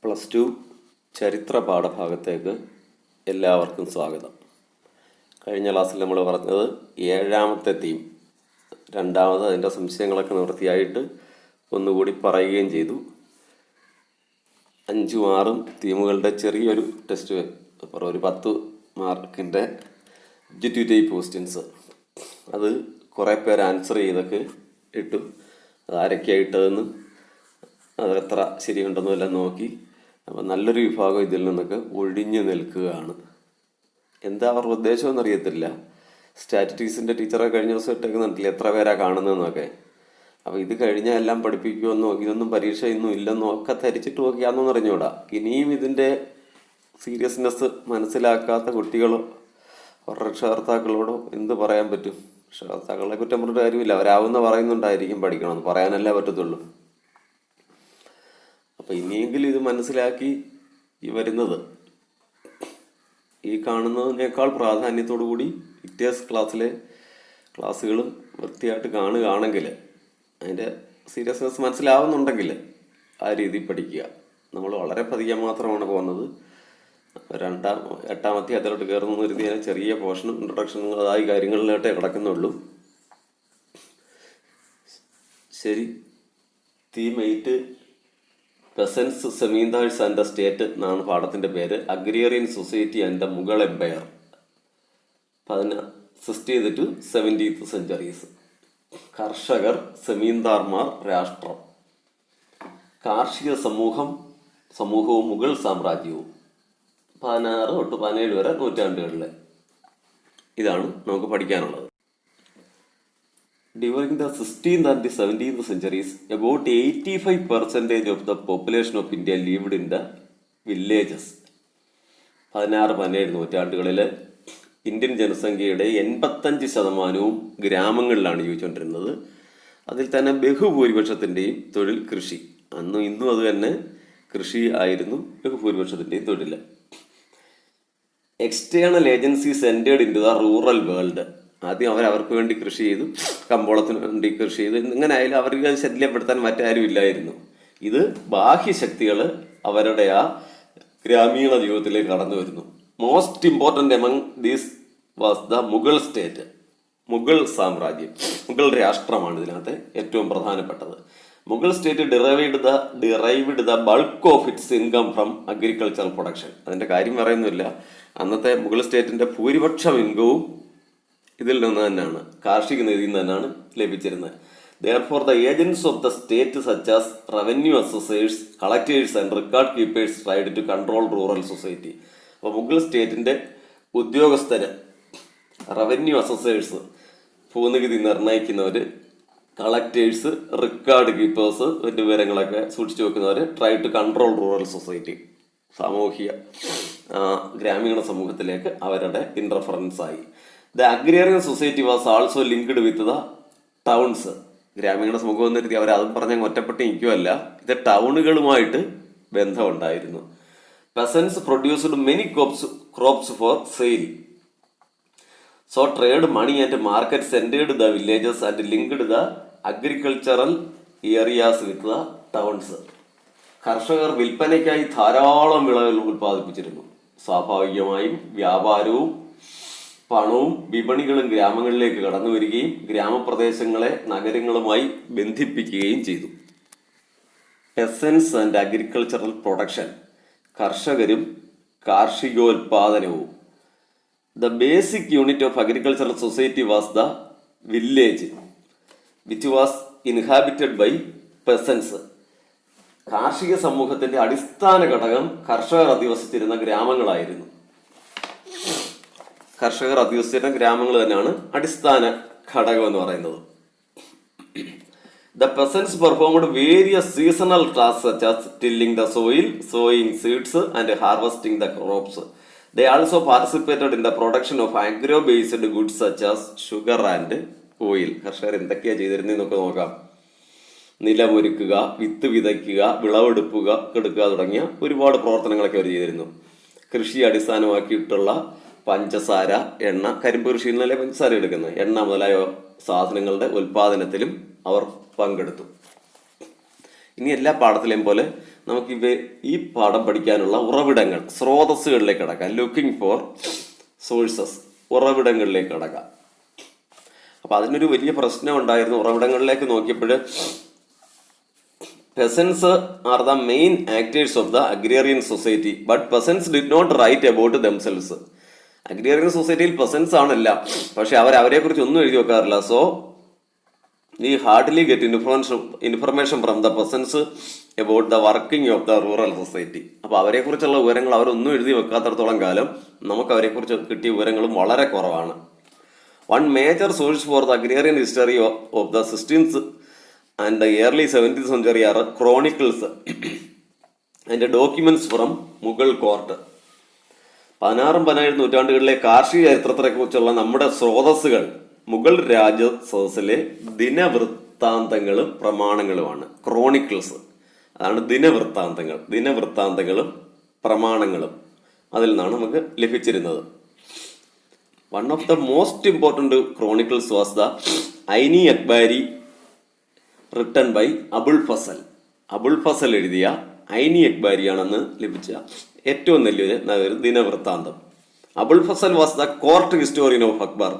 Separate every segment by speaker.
Speaker 1: +2 ചരിത്ര പാഠഭാഗത്തേക്ക് എല്ലാവർക്കും സ്വാഗതം. കഴിഞ്ഞ ക്ലാസ്സിൽ നമ്മൾ പറഞ്ഞത് 7ാമത്തെ തീം, രണ്ടാമത് അതിൻ്റെ സംശയങ്ങളൊക്കെ നിവൃത്തിയായിട്ട് ഒന്നുകൂടി പറയുകയും ചെയ്തു. 5ഉം 6ഉം തീമുകളുടെ ചെറിയൊരു ടെസ്റ്റ് പേപ്പർ, ഒരു 10 മാർക്കിൻ്റെ ഒബ്ജക്റ്റീവ് ടൈപ്പ് ക്വസ്റ്റ്യൻസ്, അത് കുറേ പേര് ആൻസർ ചെയ്തൊക്കെ ഇട്ടു. അതാരൊക്കെയാണ് ഇട്ടതെന്ന്, അതെത്ര ശരിയുണ്ടെന്നും എല്ലാം നോക്കി. അപ്പം നല്ലൊരു വിഭാഗം ഇതിൽ നിന്നൊക്കെ ഒഴിഞ്ഞു നിൽക്കുകയാണ്. എന്താ അവരുടെ ഉദ്ദേശമെന്ന് അറിയത്തില്ല. സ്റ്റാറ്റിസ്റ്റിക്സിൻ്റെ ടീച്ചറെ കഴിഞ്ഞ ദിവസം ഇട്ടേക്കുന്നുണ്ടല്ലേ എത്ര പേരാ കാണുന്നതെന്നൊക്കെ. അപ്പോൾ ഇത് കഴിഞ്ഞാൽ എല്ലാം പഠിപ്പിക്കുമെന്നോ ഇതൊന്നും പരീക്ഷ ഒന്നും ഇല്ലെന്നോ ഒക്കെ ധരിച്ചിട്ട് നോക്കിയാണെന്ന് അറിഞ്ഞൂടാ. ഇനിയും ഇതിൻ്റെ സീരിയസ്നെസ് മനസ്സിലാക്കാത്ത കുട്ടികളോ അവരുടെ രക്ഷകർത്താക്കളോടോ എന്ത് പറയാൻ പറ്റും? രക്ഷകർത്താക്കളെ കുറ്റം പറഞ്ഞിട്ട് കാര്യമില്ല, അവരാവുന്ന പറയുന്നുണ്ടായിരിക്കും പഠിക്കണമെന്ന്, പറയാനല്ലേ പറ്റത്തുള്ളൂ. അപ്പം ഇനിയെങ്കിലും ഇത് മനസ്സിലാക്കി ഈ വരുന്നത് ഈ കാണുന്നതിനേക്കാൾ പ്രാധാന്യത്തോടു കൂടി വിക്ടേഴ്സ് ക്ലാസ്സിലെ ക്ലാസ്സുകളും വൃത്തിയായിട്ട് കാണുകയാണെങ്കിൽ, അതിൻ്റെ സീരിയസ്നെസ് മനസ്സിലാവുന്നുണ്ടെങ്കിൽ ആ രീതിയിൽ പഠിക്കുക. നമ്മൾ വളരെ പതിയെ മാത്രമാണ് പോകുന്നത്. 8ാമത്തെ അതിലോട്ട് കയറുന്ന ഒരു ചെറിയ പോർഷനും ഇൻട്രൊഡക്ഷനും അതായി കാര്യങ്ങളിലോട്ടേ കിടക്കുന്നുള്ളൂ. ശരി, theme 8 peasants zamindars and the state എന്നാണ് പാഠത്തിൻ്റെ പേര്. Agrarian society and the Mughal empire, 16th to 17th centuries. കർഷകർ, സെമീന്ദാർമാർ, രാഷ്ട്രം, കാർഷിക സമൂഹവും മുഗൾ സാമ്രാജ്യവും, 16 തൊട്ട് 17 വരെ നൂറ്റാണ്ടുകളിൽ. ഇതാണ് നമുക്ക് പഠിക്കാനുള്ളത്. During the 16th and the 17th centuries, about 85% of the population of India lived in the villages. 16-17 നൂറ്റാണ്ടുകളിൽ ഇന്ത്യൻ ജനസംഖ്യയുടെ 85% ഗ്രാമങ്ങളിലാണ് ജീവിച്ചുകൊണ്ടിരുന്നത്. അതിൽ തന്നെ ബഹുഭൂരിപക്ഷത്തിൻ്റെയും തൊഴിൽ കൃഷി. അന്നും ഇന്നും അത് തന്നെ കൃഷി ആയിരുന്നു ബഹുഭൂരിപക്ഷത്തിൻ്റെയും തൊഴിൽ. External agencies entered into the rural world. ആദ്യം അവർക്ക് വേണ്ടി കൃഷി ചെയ്തു, കമ്പോളത്തിന് വേണ്ടി കൃഷി ചെയ്തു. ഇങ്ങനെ ആയാലും അവർക്ക് ശല്യപ്പെടുത്താൻ മറ്റാരും ഇല്ലായിരുന്നു. ഇത് ബാഹ്യശക്തികൾ അവരുടെ ആ ഗ്രാമീണ ജീവിതത്തിലേക്ക് കടന്നു വരുന്നു. Most important among these was the Mughal state. Mughal സാമ്രാജ്യം, മുഗൾ രാഷ്ട്രമാണ് ഇതിനകത്ത് ഏറ്റവും പ്രധാനപ്പെട്ടത്. Mughal state derived the bulk of its income from agricultural production. അതിൻ്റെ കാര്യം പറയുന്നില്ല. അന്നത്തെ മുഗൾ സ്റ്റേറ്റിൻ്റെ ഭൂരിപക്ഷം ഇൻകവും ഇതിൽ നിന്ന് തന്നെയാണ്, കാർഷിക നിധിയിൽ നിന്ന് തന്നെയാണ് ലഭിച്ചിരുന്നത്. Therefore, the agents of the state such as revenue assessors, collectors and record keepers tried to control rural society. അപ്പോൾ മുഗൾ സ്റ്റേറ്റിൻ്റെ ഉദ്യോഗസ്ഥര്, റവന്യൂ അസസേഴ്സ്, ഭൂനികുതി നിർണ്ണയിക്കുന്നവർ, കളക്ടേഴ്സ്, റെക്കോർഡ് കീപ്പേഴ്സ്, മറ്റു വിവരങ്ങളൊക്കെ സൂക്ഷിച്ചു വെക്കുന്നവർ, try to control rural society. ഗ്രാമീണ സമൂഹത്തിലേക്ക് അവരുടെ ഇൻറർഫറൻസ് ആയി. The agrarian society was also linked with the towns. ഗ്രാമീണ സമൂഹം എന്ന് കരുതി അവരതും പറഞ്ഞാൽ ഒറ്റപ്പെട്ട് നിൽക്കുമല്ല, ഇത് ടൗണുകളുമായിട്ട് ബന്ധമുണ്ടായിരുന്നു. Peasants produced many crops for sale. So trade money and markets entered the villages and linked the agricultural areas with the towns. കർഷകർ വിൽപ്പനയ്ക്കായി ധാരാളം വിളകൾ ഉൽപ്പാദിപ്പിച്ചിരുന്നു. സ്വാഭാവികമായും വ്യാപാരവും പണവും വിപണികളും ഗ്രാമങ്ങളിലേക്ക് കടന്നു വരികയും ഗ്രാമപ്രദേശങ്ങളെ നഗരങ്ങളുമായി ബന്ധിപ്പിക്കുകയും ചെയ്തു. പെസൻസ് ആൻഡ് അഗ്രികൾച്ചറൽ പ്രൊഡക്ഷൻ, കർഷകരും കാർഷികോൽപാദനവും. The basic unit of agricultural society was the village which was inhabited by peasants. കാർഷിക സമൂഹത്തിന്റെ അടിസ്ഥാന ഘടകം കർഷകർ അധിവസിച്ചിരുന്ന ഗ്രാമങ്ങളായിരുന്നു. കർഷകർ അധിവസിച്ചിരുന്ന ഗ്രാമങ്ങൾ തന്നെയാണ് അടിസ്ഥാന ഘടകം എന്ന് പറയുന്നത്. The പെസൻസ് performed various seasonal tasks such as tilling the soil, sowing seeds and harvesting the crops. They also participated in the production of agro based goods such as sugar and oil. കർഷകർ എന്തൊക്കെയാണ് ചെയ്തിരുന്നതെന്നൊക്കെ നോക്കാം. നിലമൊരുക്കുക, വിത്ത് വിതയ്ക്കുക, വിളവെടുക്കുക, എടുക്കുക തുടങ്ങിയ ഒരുപാട് പ്രവർത്തനങ്ങളൊക്കെ അവർ ചെയ്തിരുന്നു. കൃഷി അടിസ്ഥാനമാക്കിയിട്ടുള്ള പഞ്ചസാര, എണ്ണ, കരിമ്പ് കൃഷിയിൽ നിന്നല്ലേ പഞ്ചസാര എടുക്കുന്നത്, എണ്ണ മുതലായ സാധനങ്ങളുടെ ഉൽപാദനത്തിലും അവർ പങ്കെടുത്തു. ഇനി എല്ലാ പാഠത്തിലെയും പോലെ നമുക്ക് ഈ പാഠം പഠിക്കാനുള്ള ഉറവിടങ്ങൾ, സ്രോതസ്സുകളിലേക്ക് കടക്കാം. ലുക്കിംഗ് ഫോർ സോഴ്സസ്, ഉറവിടങ്ങളിലേക്ക് കടക്കാം. അപ്പൊ അതിനൊരു വലിയ പ്രശ്നം ഉണ്ടായിരുന്നു. ഉറവിടങ്ങളിലേക്ക് നോക്കിയപ്പോൾ peasants are the main actors of the agrarian society, but peasants did not write about themselves. Agrarian സൊസൈറ്റിയിൽ പെസൻസ് ആണല്ല, പക്ഷെ അവരെ കുറിച്ച് ഒന്നും എഴുതി വെക്കാറില്ല. So we hardly get information from the peasants about the working of the rural society. അപ്പോൾ അവരെക്കുറിച്ചുള്ള വിവരങ്ങൾ അവരൊന്നും എഴുതി വെക്കാത്തടത്തോളം കാലം നമുക്ക് അവരെക്കുറിച്ച് കിട്ടിയ വിവരങ്ങളും വളരെ കുറവാണ്. One major source for the agrarian history of the 16th and the early 17th century are chronicles and documents from Mughal court. 16 17 നൂറ്റാണ്ടുകളിലെ കാർഷിക ചരിത്രത്തെ കുറിച്ചുള്ള നമ്മുടെ സ്രോതസ്സുകൾ മുഗൾ രാജസദസ്സിലെ ദിനവൃത്താന്തങ്ങളും പ്രമാണങ്ങളുമാണ്. ക്രോണിക്കിൾസ്, അതാണ് ദിനവൃത്താന്തങ്ങളും പ്രമാണങ്ങളും അതിൽ നിന്നാണ് നമുക്ക് ലഭിച്ചിരുന്നത്. One of the most important chronicles was the Ain-i Akbari written by Abul Fazl എഴുതിയ ഐനി അക്ബാരിയാണെന്ന് ലഭിച്ച ഏറ്റവും നല്ലൊരു ദിനവൃത്താന്തം. Abul Fazl was the court historian of Akbar.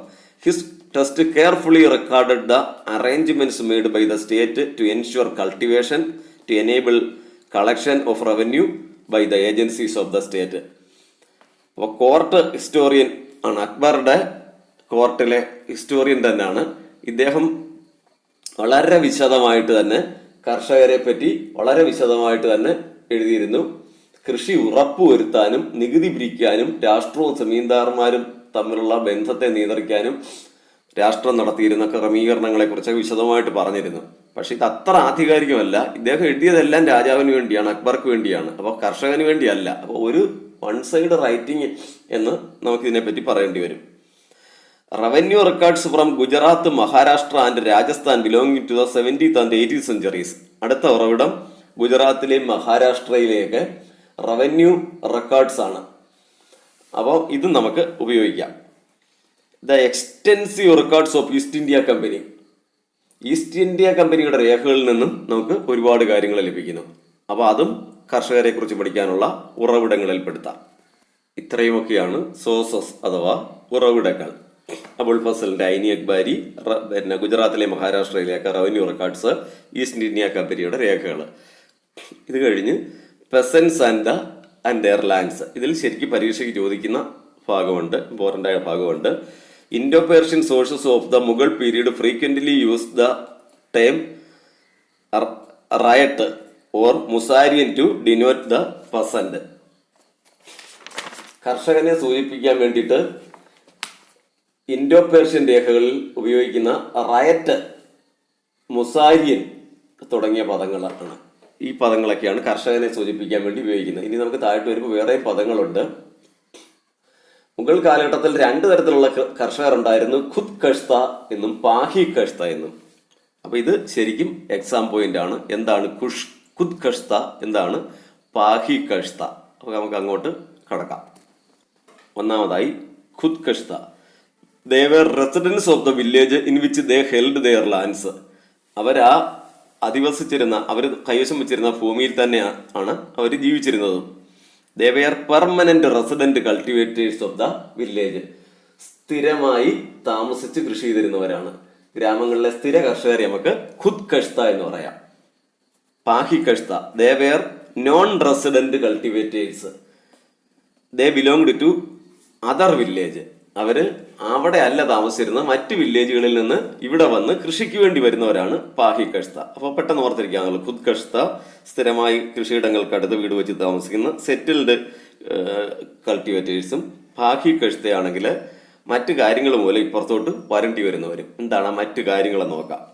Speaker 1: His text carefully recorded the arrangements made by the state to ensure cultivation, to enable collection of revenue by the agencies of the state. അപ്പോൾ court historian ആണ്, അക്ബറുടെ കോർട്ടിലെ historian തന്നെയാണ് ഇദ്ദേഹം. വളരെ വിശദമായിട്ട് തന്നെ കർഷകരെ പറ്റി വളരെ വിശദമായിട്ട് തന്നെ എഴുതിയിരുന്നു. കൃഷി ഉറപ്പുവരുത്താനും നികുതി പിരിക്കാനും രാഷ്ട്രവും ജമീന്ദാർമാരും തമ്മിലുള്ള ബന്ധത്തെ നിയന്ത്രിക്കാനും രാഷ്ട്രം നടത്തിയിരുന്ന ക്രമീകരണങ്ങളെ കുറിച്ച് വിശദമായിട്ട് പറഞ്ഞിരുന്നു. പക്ഷെ ഇത് അത്ര ആധികാരികമല്ല. ഇദ്ദേഹം എഴുതിയതെല്ലാം രാജാവിന് വേണ്ടിയാണ്, അക്ബർക്ക് വേണ്ടിയാണ്, അപ്പോൾ കർഷകന് വേണ്ടിയല്ല. അപ്പോൾ ഒരു വൺ സൈഡ് റൈറ്റിംഗ് എന്ന് നമുക്ക് ഇതിനെപ്പറ്റി പറയേണ്ടി വരും. Revenue records from Gujarat, Maharashtra and Rajasthan belonging to the 17th and 18th centuries. അടുത്ത ഉറവിടം ഗുജറാത്തിലെയും മഹാരാഷ്ട്രയിലെയൊക്കെ റവന്യൂ റെക്കോർഡ്സ് ആണ്. അപ്പോൾ ഇത് നമുക്ക് ഉപയോഗിക്കാം. The extensive records of east India കമ്പനിയുടെ രേഖകളിൽ നിന്നും നമുക്ക് ഒരുപാട് കാര്യങ്ങൾ ലഭിക്കുന്നു. അപ്പോൾ അതും കർഷകരെ കുറിച്ച് പഠിക്കാനുള്ള ഉറവിടങ്ങളിൽ പെടുത്താം. ഇത്രയുമൊക്കെയാണ് സോഴ്സസ് അഥവാ ഉറവിടങ്ങൾ. അബുൾ ഫസലിന്റെ ഐനി അക്ബാരി, പിന്നെ ഗുജറാത്തിലെ മഹാരാഷ്ട്രയിലെയൊക്കെ റവന്യൂ റെക്കോർഡ്സ്, ഈസ്റ്റ് ഇന്ത്യ കമ്പനിയുടെ രേഖകൾ. ഇത് കഴിഞ്ഞ് പെസൻസ് ആൻഡ് ദെയർ ലാൻഡ്സ്. ഇതിൽ ശരിക്കും പരീക്ഷയ്ക്ക് ചോദിക്കുന്ന ഭാഗമുണ്ട്, ഇമ്പോർട്ടൻ്റ് ആയ ഭാഗമുണ്ട്. Indo Persian sources of the Mughal period frequently use the term raiyat or muzarian to denote the peasant. കർഷകനെ സൂചിപ്പിക്കാൻ വേണ്ടിയിട്ട് ഇൻഡോ പേർഷ്യൻ രേഖകളിൽ ഉപയോഗിക്കുന്ന റയറ്റ്, മുസാരിയൻ തുടങ്ങിയ പദങ്ങളാണ്. ഈ പദങ്ങളൊക്കെയാണ് കർഷകനെ സൂചിപ്പിക്കാൻ വേണ്ടി ഉപയോഗിക്കുന്നത്. ഇനി നമുക്ക് താഴോട്ട് വരുമ്പോൾ വേറെ പദങ്ങളുണ്ട്. മുഗൾ കാലഘട്ടത്തിൽ 2 തരത്തിലുള്ള കർഷകർ ഉണ്ടായിരുന്നു, ഖുദ് കഷ്ത എന്നും പാഹി കഷ്ത എന്നും. അപ്പൊ ഇത് ശരിക്കും എക്സാം പോയിന്റ് ആണ്. എന്താണ് ഖുദ് കഷ്ത, എന്താണ് പാഹി കഷ്ത? അപ്പൊ നമുക്ക് അങ്ങോട്ട് കടക്കാം. ഒന്നാമതായി khud kashta. They were residents of the village in which they held their lands. അവരാ അധിവസിച്ചിരുന്ന, അവർ കൈവശം വെച്ചിരുന്ന ഭൂമിയിൽ തന്നെയാണ് അവർ ജീവിച്ചിരുന്നത്. They were permanent resident cultivators of the village. സ്ഥിരമായി താമസിച്ച് കൃഷി ചെയ്തിരുന്നവരാണ്. ഗ്രാമങ്ങളിലെ സ്ഥിര കർഷകരെ നമുക്ക് ഖുദ് കഷ്ത എന്ന് പറയാം. Pahi kashta. They were non resident cultivators. They belonged to other village. അവര് അവിടെ അല്ല താമസിച്ചിരുന്നത്, മറ്റ് വില്ലേജുകളിൽ നിന്ന് ഇവിടെ വന്ന് കൃഷിക്ക് വേണ്ടി വരുന്നവരാണ് പാഹി കഷ്ത. അപ്പോൾ പെട്ടെന്ന് ഓർത്തിരിക്കാന്നുള്ളത്. ഖുദ് കഷ്ത സ്ഥിരമായി കൃഷിയിടങ്ങൾക്കടുത്ത് വീട് വെച്ച് താമസിക്കുന്ന സെറ്റിൽഡ് കൾട്ടിവേറ്റേഴ്സും, പാഹി കഷ്തയാണെങ്കിൽ മറ്റു കാര്യങ്ങൾ മൂലം ഇപ്പുറത്തോട്ട് വരേണ്ടി വരുന്നവരും. എന്താണ് മറ്റു കാര്യങ്ങളെന്ന് നോക്കാം.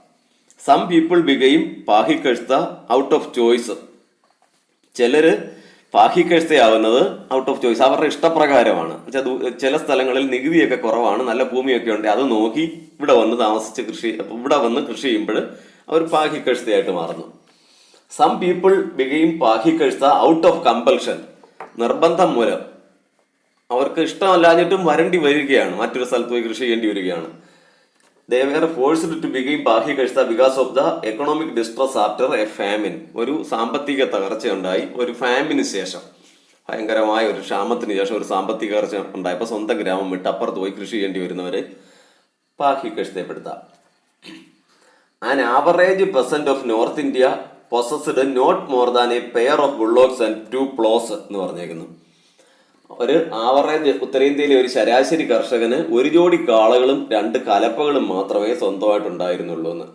Speaker 1: സം പീപ്പിൾ ബിഗെയിം പാഹി കഷ്ത ഔട്ട് ഓഫ് ചോയ്സ്. ചിലര് പാഹി കഷ്തയാവുന്നത് ഔട്ട് ഓഫ് ചോയ്സ്, അവരുടെ ഇഷ്ടപ്രകാരമാണ്. ചില സ്ഥലങ്ങളിൽ നികുതിയൊക്കെ കുറവാണ്, നല്ല ഭൂമിയൊക്കെ ഉണ്ട്, അത് നോക്കി ഇവിടെ വന്ന് കൃഷി ചെയ്യുമ്പോൾ അവർ പാഹി കഷ്തയായിട്ട് മാറുന്നു. സം പീപ്പിൾ ബിഗെയിം പാഹി കഷ്ത ഔട്ട് ഓഫ് കമ്പൽഷൻ. നിർബന്ധം മൂലം അവർക്ക് ഇഷ്ടമല്ലാഞ്ഞിട്ടും വരേണ്ടി വരികയാണ്, മറ്റൊരു സ്ഥലത്ത് പോയി കൃഷി ചെയ്യേണ്ടി വരികയാണ്. They were forced to begin pahi കഴ്ച because of the economic distress after a famine. ഒരു സാമ്പത്തിക തകർച്ചയുണ്ടായി, ഒരു ഫാമിന് ശേഷം, ഭയങ്കരമായ ഒരു ക്ഷാമത്തിന് ശേഷം ഒരു സാമ്പത്തിക തകർച്ച ഉണ്ടായപ്പോൾ സ്വന്തം ഗ്രാമം വിട്ട് അപ്പുറത്ത് പോയി കൃഷി ചെയ്യേണ്ടി വരുന്നവരെ ബാഹ്യ കഴ്ചപ്പെടുത്താം. An average peasant of north India possessed not more than a pair of bullocks and 2 ploughs എന്ന് പറഞ്ഞേക്കുന്നു. ഒരു ആവറേജ് ഉത്തരേന്ത്യയിലെ ഒരു ശരാശരി കർഷകന് ഒരു ജോഡി കാളകളും 2 കലപ്പകളും മാത്രമേ സ്വന്തമായിട്ടുണ്ടായിരുന്നുള്ളൂ എന്ന്.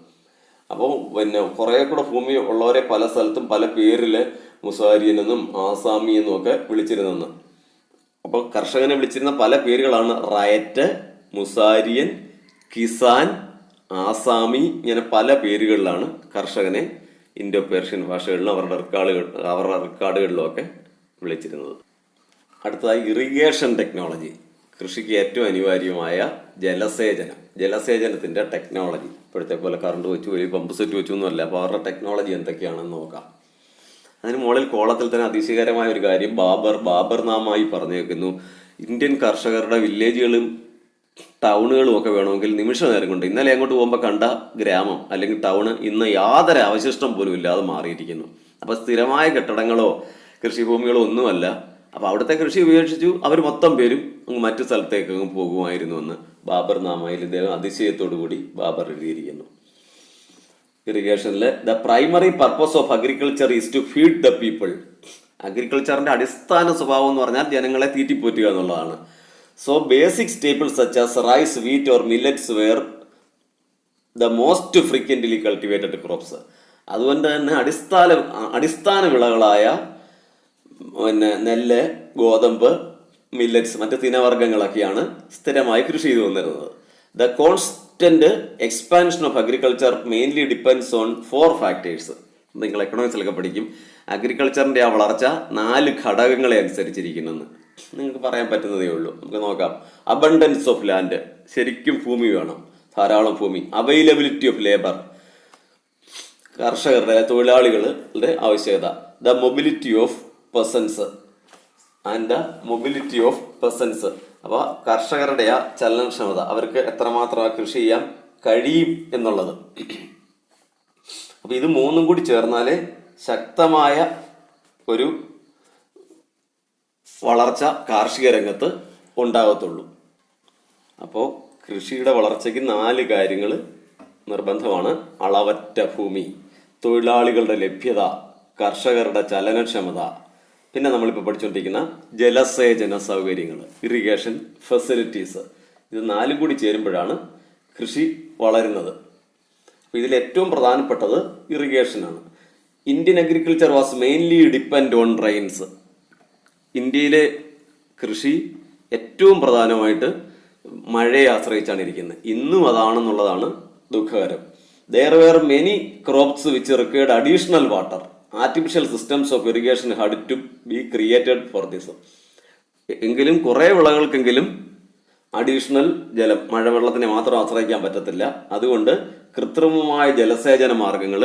Speaker 1: അപ്പോൾ പിന്നെ കുറെ കൂടെ ഭൂമി ഉള്ളവരെ പല സ്ഥലത്തും പല പേരില് മുസാരിയൻ എന്നും ആസാമി എന്നും ഒക്കെ വിളിച്ചിരുന്നെന്ന്. അപ്പോൾ കർഷകനെ വിളിച്ചിരുന്ന പല പേരുകളാണ് റയറ്റ്, മുസാരിയൻ, കിസാൻ, ആസാമി, ഇങ്ങനെ പല പേരുകളിലാണ് കർഷകനെ ഇൻഡോ പേർഷ്യൻ ഭാഷകളിലും അവരുടെ റെക്കോർഡുകളിലും ഒക്കെ വിളിച്ചിരുന്നത്. അടുത്തതായി ഇറിഗേഷൻ ടെക്നോളജി. കൃഷിക്ക് ഏറ്റവും അനിവാര്യമായ ജലസേചനത്തിന്റെ ടെക്നോളജി. ഇപ്പോഴത്തെ പോലെ കറണ്ട് വെച്ചു വലിയ പമ്പ് സെറ്റ് വെച്ചു ഒന്നുമല്ല. അപ്പോൾ അവരുടെ ടെക്നോളജി എന്തൊക്കെയാണെന്ന് നോക്കാം. അതിന് മുകളിൽ കോളത്തിൽ തന്നെ അതിശയകരമായ ഒരു കാര്യം ബാബർ നാമായി പറഞ്ഞേക്കുന്നു. ഇന്ത്യൻ കർഷകരുടെ വില്ലേജുകളും ടൗണുകളും ഒക്കെ വേണമെങ്കിൽ നിമിഷ നേരം കൊണ്ട്, ഇന്നലെ അങ്ങോട്ട് പോകുമ്പോൾ കണ്ട ഗ്രാമം അല്ലെങ്കിൽ ടൗണ് ഇന്ന് യാതൊരു അവശിഷ്ടം പോലും ഇല്ലാതെ മാറിയിരിക്കുന്നു. അപ്പോൾ സ്ഥിരമായ കെട്ടിടങ്ങളോ കൃഷിഭൂമികളോ ഒന്നുമല്ല. അപ്പോൾ അവിടുത്തെ കൃഷി ഉപേക്ഷിച്ചു അവർ മൊത്തം പേരും അങ്ങ് മറ്റു സ്ഥലത്തേക്ക് അങ്ങ് പോകുമായിരുന്നു എന്ന് ബാബർ നാമയിൽ ഇദ്ദേഹം അതിശയത്തോടു കൂടി ബാബർ എഴുതിയിരിക്കുന്നു. ഇറിഗേഷനിൽ the primary purpose of agriculture is to feed the people. അഗ്രികൾച്ചറിന്റെ അടിസ്ഥാന സ്വഭാവം എന്ന് പറഞ്ഞാൽ ജനങ്ങളെ തീറ്റിപ്പോറ്റുക എന്നുള്ളതാണ്. So basic staples such as rice, wheat or millets were the most frequently cultivated crops. അതുകൊണ്ട് തന്നെ അടിസ്ഥാന വിളകളായ നെല്ല്, ഗോതമ്പ്, മില്ലറ്റ്സ്, മറ്റ് തിനവർഗ്ഗങ്ങളൊക്കെയാണ് സ്ഥിരമായി കൃഷി ചെയ്തു വന്നിരുന്നത്. The constant expansion of agriculture mainly depends on 4 factors. നിങ്ങൾ എക്കണോമിക്സിലൊക്കെ പഠിക്കും. അഗ്രികൾച്ചറിന്റെ ആ വളർച്ച 4 ഘടകങ്ങളെ അനുസരിച്ചിരിക്കുന്നെന്ന് നിങ്ങൾക്ക് പറയാൻ പറ്റുന്നതേ ഉള്ളൂ. നമുക്ക് നോക്കാം. അബണ്ടൻസ് ഓഫ് ലാൻഡ്, ശരിക്കും ഭൂമി വേണം, ധാരാളം ഭൂമി. അവൈലബിലിറ്റി ഓഫ് ലേബർ, കർഷകരുടെ തൊഴിലാളികളുടെ ആവശ്യകത. ദ മൊബിലിറ്റി ഓഫ് പെർസൺസ് അപ്പോൾ കർഷകരുടെ ആ ചലനക്ഷമത, അവർക്ക് എത്രമാത്രം കൃഷി ചെയ്യാൻ കഴിയും എന്നുള്ളത്. അപ്പൊ ഇത് 3 കൂടി ചേർന്നാലേ ശക്തമായ ഒരു വളർച്ച കാർഷിക രംഗത്ത് ഉണ്ടാകത്തുള്ളൂ. അപ്പോൾ കൃഷിയുടെ വളർച്ചയ്ക്ക് 4 കാര്യങ്ങൾ നിർബന്ധമാണ്. അളവറ്റ ഭൂമി, തൊഴിലാളികളുടെ ലഭ്യത, കർഷകരുടെ ചലനക്ഷമത, പിന്നെ നമ്മളിപ്പോൾ പഠിച്ചുകൊണ്ടിരിക്കുന്ന ജലസേചന സൗകര്യങ്ങൾ, ഇറിഗേഷൻ ഫെസിലിറ്റീസ്. ഇത് 4 കൂടി ചേരുമ്പോഴാണ് കൃഷി വളരുന്നത്. അപ്പോൾ ഇതിൽ ഏറ്റവും പ്രധാനപ്പെട്ടത് ഇറിഗേഷനാണ്. Indian agriculture was mainly depend on rains. ഇന്ത്യയിലെ കൃഷി ഏറ്റവും പ്രധാനമായിട്ട് മഴയെ ആശ്രയിച്ചാണ് ഇരിക്കുന്നത്. ഇന്നും അതാണെന്നുള്ളതാണ് ദുഃഖകരം. There were many crops which required additional water. Artificial systems of irrigation had to be created for this. എങ്കിലും കുറേ വിളകൾക്കെങ്കിലും അഡീഷണൽ ജലം, മഴവെള്ളത്തിനെ മാത്രം ആശ്രയിക്കാൻ പറ്റത്തില്ല. അതുകൊണ്ട് കൃത്രിമമായ ജലസേചന മാർഗങ്ങൾ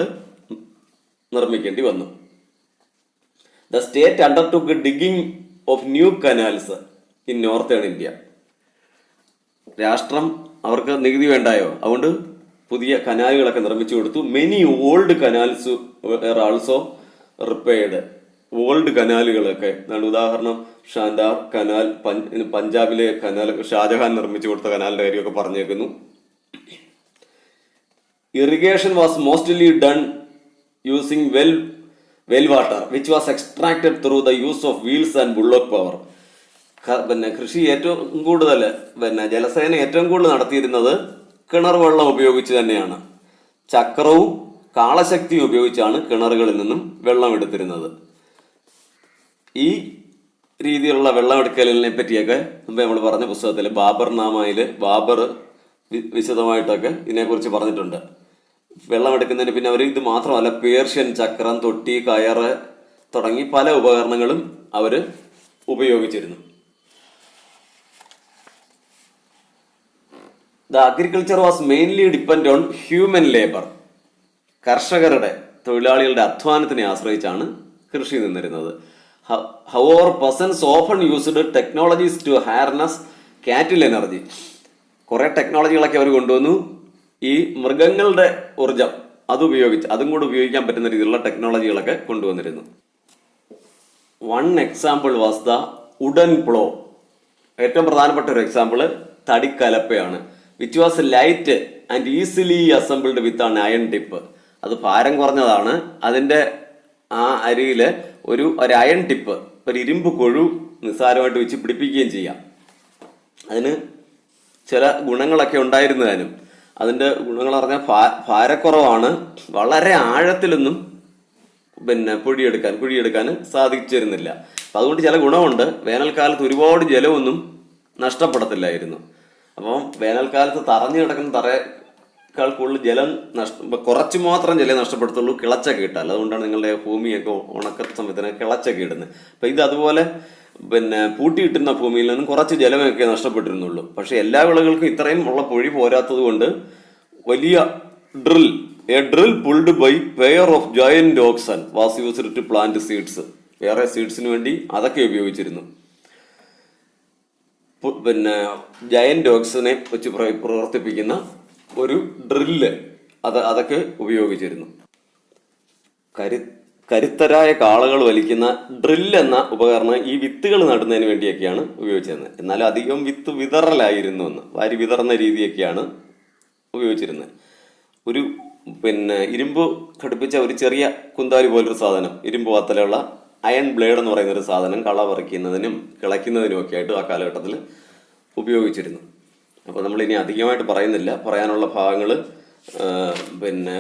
Speaker 1: നിർമ്മിക്കേണ്ടി വന്നു. The state undertook digging of new canals in northern India. രാഷ്ട്രം അവർക്ക് നികുതി വേണ്ടായോ, അതുകൊണ്ട് പുതിയ കനാലുകളൊക്കെ നിർമ്മിച്ചു കൊടുത്തു. Many old canals were also repaired. Old കനാലുകളൊക്കെ, ഉദാഹരണം ഷാൻഡാർ കനാൽ, പഞ്ചാബിലെ കനാൽ, ഷാജഹാൻ നിർമ്മിച്ചു കൊടുത്ത കനാലിന്റെ കാര്യമൊക്കെ പറഞ്ഞേക്കുന്നു. Irrigation was mostly done using well water which was extracted through the use of wheels and bullock power. കൃഷി ഏറ്റവും കൂടുതൽ ജലസേന ഏറ്റവും കൂടുതൽ നടത്തിയിരുന്നത് കിണർ വെള്ളം ഉപയോഗിച്ച് തന്നെയാണ്. ചക്രവും കാളശക്തിയും ഉപയോഗിച്ചാണ് കിണറുകളിൽ നിന്നും വെള്ളം എടുത്തിരുന്നത്. ഈ രീതിയിലുള്ള വെള്ളം എടുക്കലിനെ പറ്റിയൊക്കെ മുമ്പ് നമ്മൾ പറഞ്ഞ പുസ്തകത്തിൽ ബാബർ നാമയില് ബാബർ വിശദമായിട്ടൊക്കെ ഇതിനെക്കുറിച്ച് പറഞ്ഞിട്ടുണ്ട്. വെള്ളം എടുക്കുന്നതിന് പിന്നെ അവർ ഇത് മാത്രമല്ല, പേർഷ്യൻ ചക്രം, തൊട്ടി, കയറ് തുടങ്ങി പല ഉപകരണങ്ങളും അവർ ഉപയോഗിച്ചിരുന്നു. The agriculture was mainly depend on human labour. കർഷകരുടെ, തൊഴിലാളികളുടെ അധ്വാനത്തിനെ ആശ്രയിച്ചാണ് കൃഷി നിന്നിരുന്നത്. However persons often used technologies to harness cattle energy. കുറെ ടെക്നോളജികളൊക്കെ അവർ കൊണ്ടുവന്നു. ഈ മൃഗങ്ങളുടെ ഊർജം അതുപയോഗിച്ച് അതും കൂടെ ഉപയോഗിക്കാൻ പറ്റുന്ന രീതിയിലുള്ള ടെക്നോളജികളൊക്കെ കൊണ്ടുവന്നിരുന്നു. One example was the wooden plough. ഏറ്റവും പ്രധാനപ്പെട്ട ഒരു എക്സാമ്പിള് തടിക്കലപ്പയാണ്. Which was light and easily assembled with an iron tip. അത് ഭാരം കുറഞ്ഞതാണ്. അതിൻ്റെ ആ അരിയിൽ ഒരു അയൺ ടിപ്പ്, ഒരു ഇരുമ്പ് കൊഴു നിസ്സാരമായിട്ട് വെച്ച് പിടിപ്പിക്കുകയും ചെയ്യാം. അതിന് ചില ഗുണങ്ങളൊക്കെ ഉണ്ടായിരുന്നതിനും അതിൻ്റെ ഗുണങ്ങൾ പറഞ്ഞാൽ ഭാരക്കുറവാണ്. വളരെ ആഴത്തിലൊന്നും കുഴിയെടുക്കാൻ സാധിച്ചിരുന്നില്ല. അപ്പം അതുകൊണ്ട് ചില ഗുണമുണ്ട്. വേനൽക്കാലത്ത് ഒരുപാട് ജലമൊന്നും നഷ്ടപ്പെടത്തില്ലായിരുന്നു. അപ്പം വേനൽക്കാലത്ത് തറഞ്ഞു കിടക്കുന്ന തറയേക്കാൾ കൂടുതൽ ജലം കുറച്ച് മാത്രം ജലം നഷ്ടപ്പെടുത്തുള്ളൂ കിളച്ചൊക്കെ ഇട്ടാൽ. അതുകൊണ്ടാണ് നിങ്ങളുടെ ഭൂമിയൊക്കെ ഉണക്ക സമയത്തിന് കിളച്ചൊക്കെ ഇടുന്നത്. അപ്പം ഇത് അതുപോലെ പൂട്ടിയിട്ടുന്ന ഭൂമിയിൽ നിന്നും കുറച്ച് ജലമൊക്കെ നഷ്ടപ്പെട്ടിരുന്നുള്ളൂ. പക്ഷെ എല്ലാ വിളകൾക്കും ഇത്രയും ഉള്ള പൊഴി പോരാത്തത് കൊണ്ട് വലിയ a drill pulled by pair of giant oxen was used to plant seeds. വേറെ സീഡ്സിന് വേണ്ടി അതൊക്കെ ഉപയോഗിച്ചിരുന്നു. ജയന്റ് ഓക്സിനെ വെച്ച് പ്രവർത്തിപ്പിക്കുന്ന ഒരു ഡ്രില്ല് അതൊക്കെ ഉപയോഗിച്ചിരുന്നു. കരുത്തരായ കാളകൾ വലിക്കുന്ന ഡ്രില്ല് എന്ന ഉപകരണം ഈ വിത്തുകൾ നടുന്നതിന് വേണ്ടിയൊക്കെയാണ് ഉപയോഗിച്ചിരുന്നത്. എന്നാലും അധികം വിത്ത് വിതറലായിരുന്നു എന്ന്, വാരി വിതറുന്ന രീതിയൊക്കെയാണ് ഉപയോഗിച്ചിരുന്നത്. ഒരു ഇരുമ്പ് ഘടിപ്പിച്ച ഒരു ചെറിയ കുന്താലി പോലൊരു സാധനം, ഇരുമ്പ് വത്തലുള്ള അയൺ ബ്ലേഡ് എന്ന് പറയുന്ന ഒരു സാധനം കള പറിക്കുന്നതിനും കിളയ്ക്കുന്നതിനും ഒക്കെ ആയിട്ട് ആ കാലഘട്ടത്തിൽ ഉപയോഗിച്ചിരുന്നു. അപ്പോൾ നമ്മളിനി അധികമായിട്ട് പറയുന്നില്ല. പറയാനുള്ള ഭാഗങ്ങൾ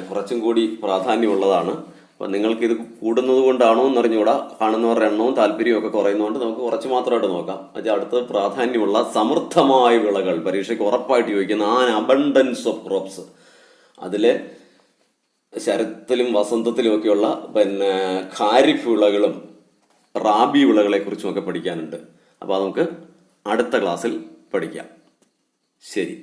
Speaker 1: കുറച്ചും കൂടി പ്രാധാന്യമുള്ളതാണ്. അപ്പം നിങ്ങൾക്കിത് കൂടുന്നത് കൊണ്ടാണോ എന്നറിഞ്ഞുകൂടാ. കാണുന്നവരുടെ എണ്ണവും താല്പര്യവും ഒക്കെ കുറയുന്നതുകൊണ്ട് നമുക്ക് കുറച്ച് മാത്രമായിട്ട് നോക്കാം. അത് അടുത്ത പ്രാധാന്യമുള്ള സമൃദ്ധമായ വിളകൾ, പരീക്ഷയ്ക്ക് ഉറപ്പായിട്ട് ചോദിക്കുന്ന അബണ്ടൻസ് ഓഫ് ക്രോപ്സ്. അതിൽ ശരത്തിലും വസന്തത്തിലും ഒക്കെയുള്ള ഖാരിഫ് വിളകളും റാബി വിളകളെ കുറിച്ചും ഒക്കെ പഠിക്കാനുണ്ട്. അപ്പോൾ നമുക്ക് അടുത്ത ക്ലാസ്സിൽ പഠിക്കാം. ശരി.